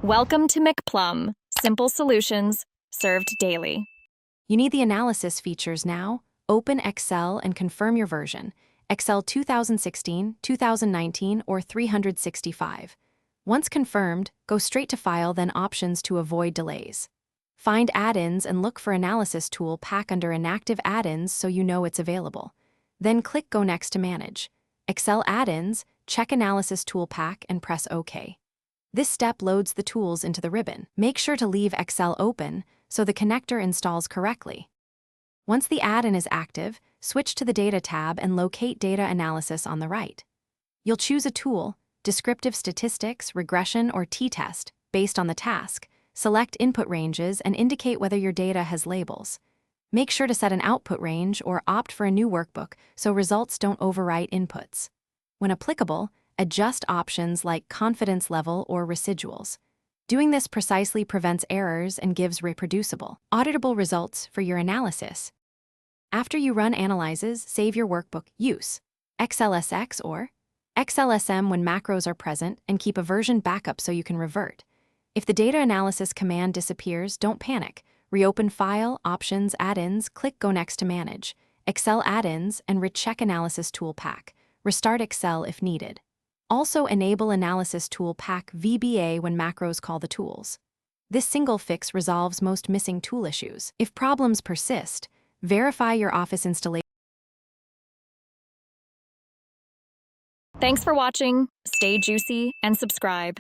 Welcome to McPlum, simple solutions served daily. You need the analysis features now. Open Excel and confirm your version. Excel 2016, 2019, or 365. Once confirmed, go straight to File, then Options to avoid delays. Find add-ins and look for Analysis Toolpak under Inactive Add-ins so you know it's available. Then click Go Next to manage. Excel add-ins, check Analysis Toolpak and press OK. This step loads the tools into the ribbon. Make sure to leave Excel open so the connector installs correctly. Once the add-in is active, switch to the Data tab and locate Data Analysis on the right. You'll choose a tool, Descriptive Statistics, Regression, or T-Test, based on the task. Select input ranges and indicate whether your data has labels. Make sure to set an output range or opt for a new workbook so results don't overwrite inputs. When applicable, adjust options like confidence level or residuals. Doing this precisely prevents errors and gives reproducible, auditable results for your analysis. After you run analyses, save your workbook. Use XLSX or XLSM when macros are present and keep a version backup so you can revert. If the data analysis command disappears, don't panic. Reopen File, Options, Add-ins, click Go Next to manage. Excel add-ins, and recheck Analysis Toolpak. Restart Excel if needed. Also enable Analysis Toolpak VBA when macros call the tools. This single fix resolves most missing tool issues. If problems persist, verify your Office installation. Thanks for watching. Stay juicy and subscribe.